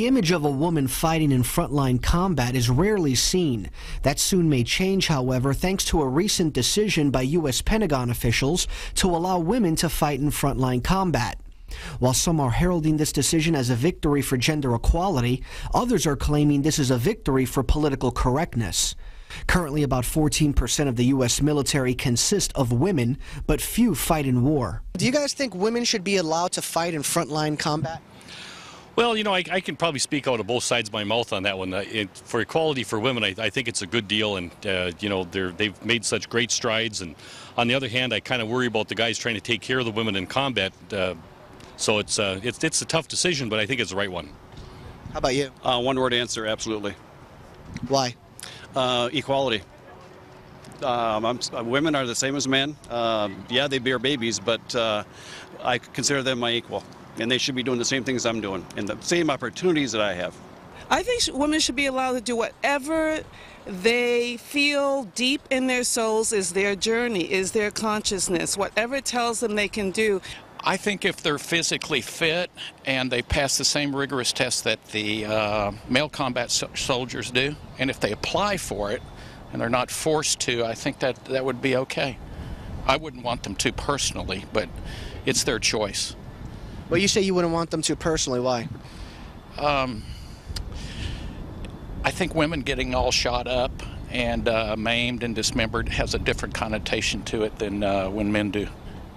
image of a woman fighting in frontline combat is rarely seen. That soon may change, however, thanks to a recent decision by U.S. Pentagon officials to allow women to fight in frontline combat. While some are heralding this decision as a victory for gender equality, others are claiming this is a victory for political correctness. Currently, about 14% of the U.S. military consist of women, but few fight in war. Do you guys think women should be allowed to fight in frontline combat? Well, you know, I can probably speak out of both sides of my mouth on that one. For equality for women, I think it's a good deal, and you know, they've made such great strides. And on the other hand, I kind of worry about the guys trying to take care of the women in combat. So it's a tough decision, but I think it's the right one. How about you? One-word answer: absolutely. Why? Equality. Women are the same as men. Yeah, they bear babies, but I consider them my equal. And they should be doing the same things I'm doing and the same opportunities that I have. I think women should be allowed to do whatever they feel deep in their souls is their journey, is their consciousness, whatever it tells them they can do. I think if they're physically fit and they pass the same rigorous tests that the male combat soldiers do, and if they apply for it and they're not forced to, I think that would be okay. I wouldn't want them to personally, but it's their choice. Well, you say you wouldn't want them to personally. Why? I think women getting all shot up and maimed and dismembered has a different connotation to it than when men do.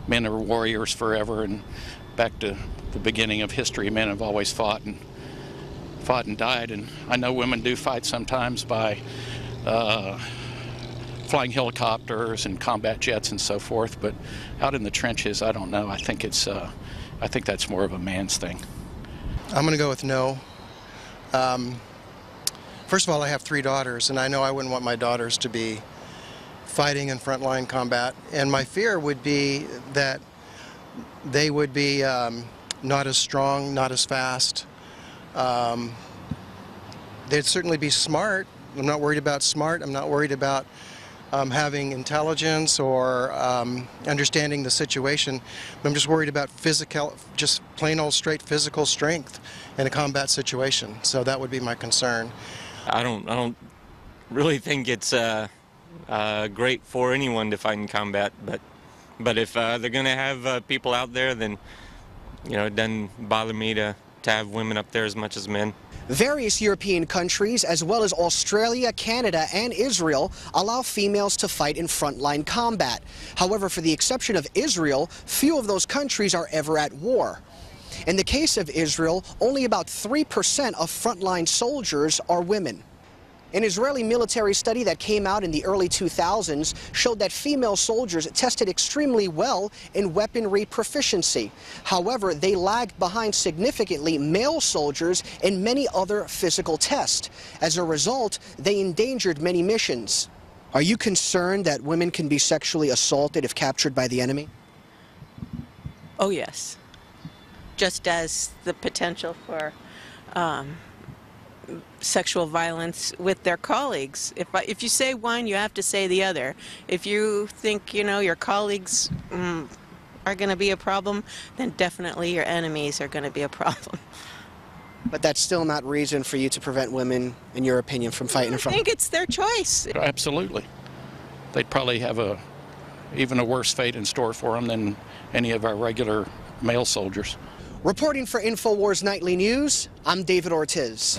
Men are warriors forever, and back to the beginning of history, men have always fought and died. And I know women do fight sometimes by flying helicopters and combat jets and so forth, but out in the trenches, I don't know. I think that's more of a man's thing. I'm going to go with no. First of all, I have 3 daughters, and I know I wouldn't want my daughters to be fighting in frontline combat. And my fear would be that they would be not as strong, not as fast. They'd certainly be smart. I'm not worried about smart. I'm not worried about having intelligence or understanding the situation. I'm just worried about physical, just plain old straight physical strength in a combat situation. So that would be my concern. I don't really think it's great for anyone to fight in combat, but if they're going to have people out there, then you know, it doesn't bother me to have women up there as much as men. Various European countries, as well as Australia, Canada, and Israel, allow females to fight in frontline combat. However, for the exception of Israel, few of those countries are ever at war. In the case of Israel, only about 3% of frontline soldiers are women. An Israeli military study that came out in the early 2000s showed that female soldiers tested extremely well in weaponry proficiency. However, they lagged behind significantly male soldiers in many other physical tests. As a result, they endangered many missions. Are you concerned that women can be sexually assaulted if captured by the enemy? Oh, yes. Just as the potential for sexual violence with their colleagues. If you say one, you have to say the other. If you think, you know, your colleagues are going to be a problem, then definitely your enemies are going to be a problem. But that's still not reason for you to prevent women, in your opinion, from fighting in front. I think it's their choice. Absolutely. They'd probably have even a worse fate in store for them than any of our regular male soldiers. Reporting for InfoWars Nightly News, I'm David Ortiz.